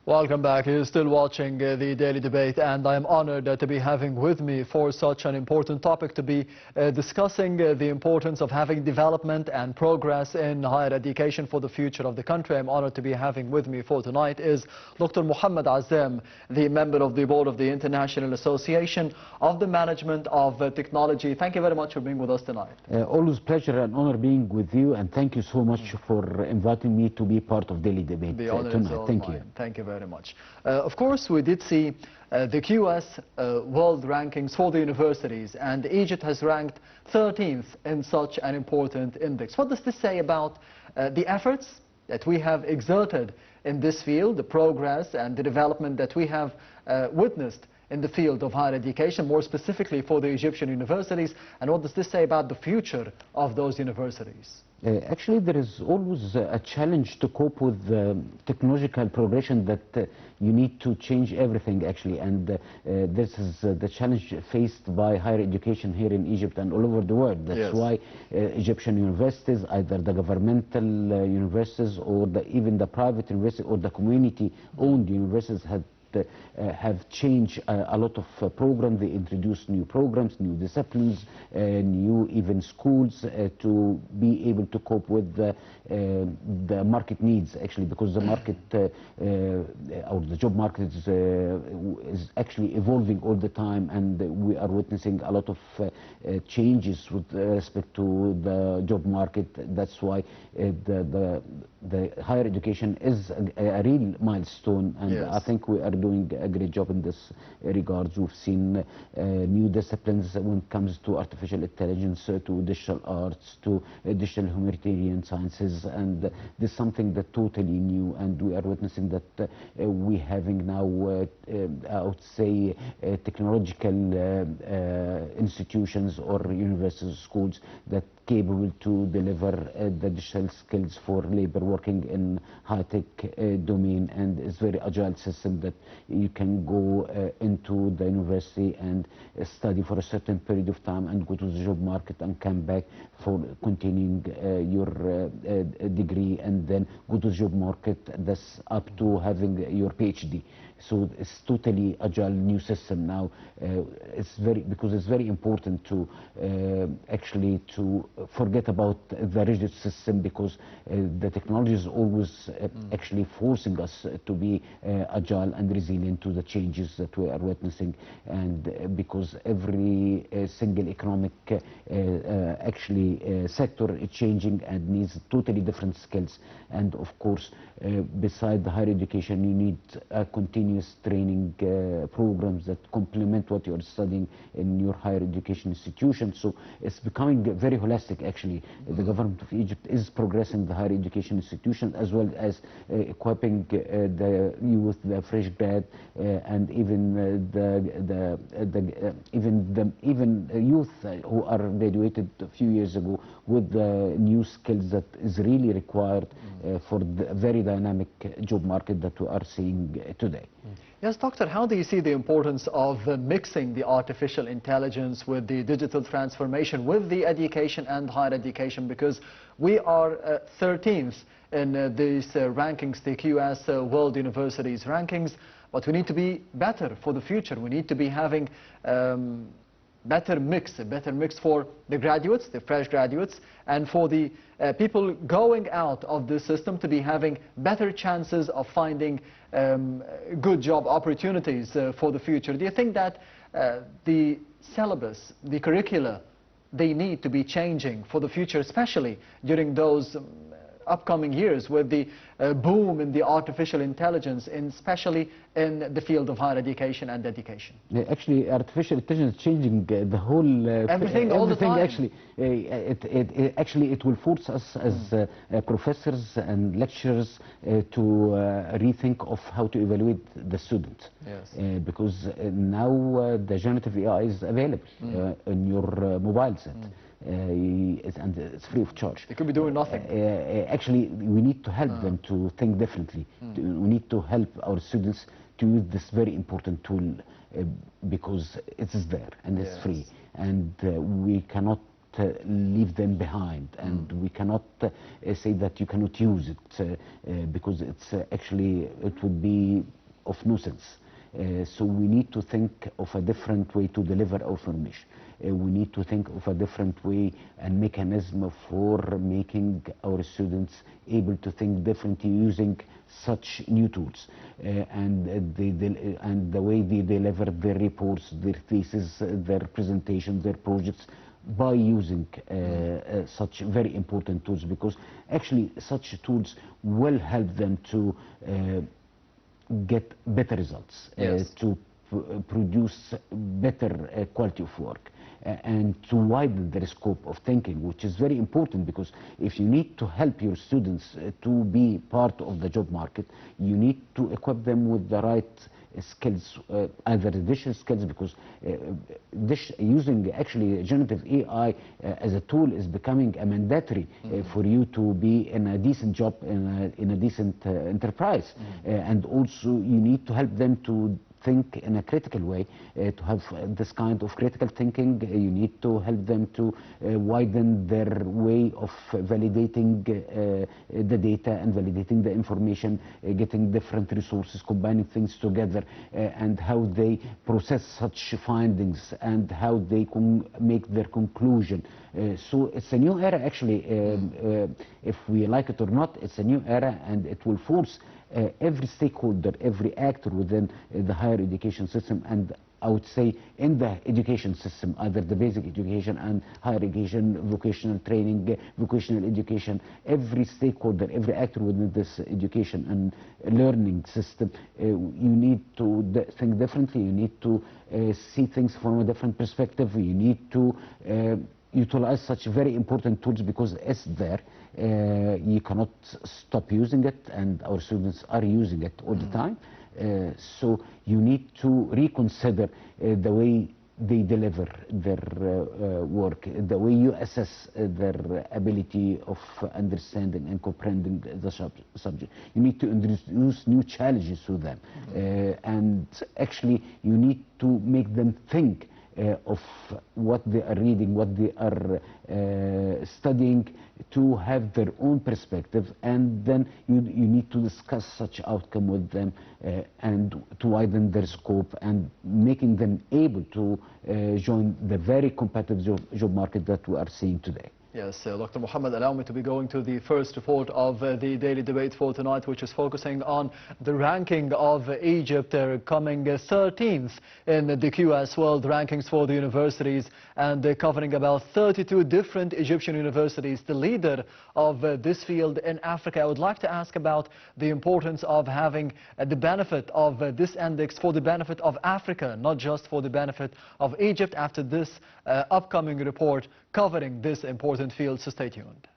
Welcome back. You're still watching the Daily Debate, and I am honored to be having with me for such an important topic to be discussing the importance of having development and progress in higher education for the future of the country. I'm honored to be having with me for tonight is Dr. Mohamed Azzam, the member of the board of the International Association of the Management of Technology. Thank you very much for being with us tonight. Always pleasure and honor being with you, and thank you so much for inviting me to be part of Daily Debate tonight. Thank you. Thank you very much. Of course, we did see the QS world rankings for the universities, and Egypt has ranked 13th in such an important index. What does this say about the efforts that we have exerted in this field, the progress and the development that we have witnessed in the field of higher education, more specifically for the Egyptian universities, and what does this say about the future of those universities? Actually, there is always a challenge to cope with technological progression that you need to change everything, actually, and this is the challenge faced by higher education here in Egypt and all over the world. That's why Egyptian universities, either the governmental universities or even the private universities or the community-owned universities, have changed a lot of programs. They introduced new programs, new disciplines, new even schools to be able to cope with the market needs, actually, because the market or the job market is actually evolving all the time, and we are witnessing a lot of changes with respect to the job market. That's why the higher education is a real milestone, and I think we are doing a great job in this regards. We've seen new disciplines when it comes to artificial intelligence, to digital arts, to digital humanitarian sciences, and this is something that totally new, and we are witnessing that we having now, I would say, technological institutions or universities, schools that capable to deliver the digital skills for labor working in high-tech domain, and it's very agile system that you can go into the university and study for a certain period of time and go to the job market and come back for continuing your degree, and then go to the job market. That's up to having your PhD. So it's totally agile new system now. Because it's very important to actually to forget about the rigid system, because the technology is always actually forcing us to be agile and resilient to the changes that we are witnessing, and because every single economic actually sector is changing and needs totally different skills. And of course, beside the higher education, you need a continuous training programs that complement what you're studying in your higher education institution. So it's becoming very holistic, actually. The government of Egypt is progressing the higher education institutions, as well as equipping the youth, the fresh grad, and even even youth who are graduated a few years ago with the new skills that is really required for the very dynamic job market that we are seeing today. Yes, Doctor, how do you see the importance of mixing the artificial intelligence with the digital transformation, with the education and higher education? Because we are 13th in these rankings, the QS World Universities rankings, but we need to be better for the future. We need to be having a better mix for the graduates, the fresh graduates, and for the people going out of the system to be having better chances of finding good job opportunities for the future. Do you think that the syllabus, the curricula, they need to be changing for the future, especially during those upcoming years with the boom in the artificial intelligence, especially in the field of higher education and education? Actually, artificial intelligence is changing the whole everything all the time. Actually, it will force us as professors and lecturers to rethink of how to evaluate the students. Yes. Because now the generative AI is available in your mobile set. And it's free of charge. They could be doing nothing. Actually, we need to help them to think differently. We need to help our students to use this very important tool because it is there and it's free. And we cannot leave them behind, and we cannot say that you cannot use it because it's actually, it would be of no sense. So we need to think of a different way to deliver our information. We need to think of a different way and mechanism for making our students able to think differently using such new tools, and the way they deliver their reports, their thesis, their presentations, their projects, by using such very important tools, because actually such tools will help them to get better results, to produce better quality of work, and to widen their scope of thinking, which is very important, because if you need to help your students to be part of the job market, you need to equip them with the right skills, either digital skills, because using actually generative AI as a tool is becoming a mandatory for you to be in a decent job, in a decent enterprise. And also you need to help them to think in a critical way, to have this kind of critical thinking. You need to help them to widen their way of validating the data and validating the information, getting different resources, combining things together, and how they process such findings and how they make their conclusion. So it's a new era, actually. If we like it or not, it's a new era, and it will force every stakeholder, every actor within the higher education system, and I would say in the education system, either the basic education and higher education, vocational training, vocational education, every stakeholder, every actor within this education and learning system, you need to think differently. You need to see things from a different perspective. You need to utilize such very important tools, because it's there. You cannot stop using it, and our students are using it all the time. So you need to reconsider the way they deliver their work, the way you assess their ability of understanding and comprehending the subject. You need to introduce new challenges to them, and actually you need to make them think of what they are reading, what they are studying, to have their own perspective, and then you need to discuss such outcome with them, and to widen their scope, and making them able to join the very competitive job market that we are seeing today. Yes, Dr. Mohamed, allow me to be going to the first report of the daily debate for tonight, which is focusing on the ranking of Egypt. They're coming 13th in the QS World Rankings for the universities, and they're covering about 32 different Egyptian universities, the leader of this field in Africa. I would like to ask about the importance of having the benefit of this index for the benefit of Africa, not just for the benefit of Egypt, after this upcoming report covering this important field. So stay tuned.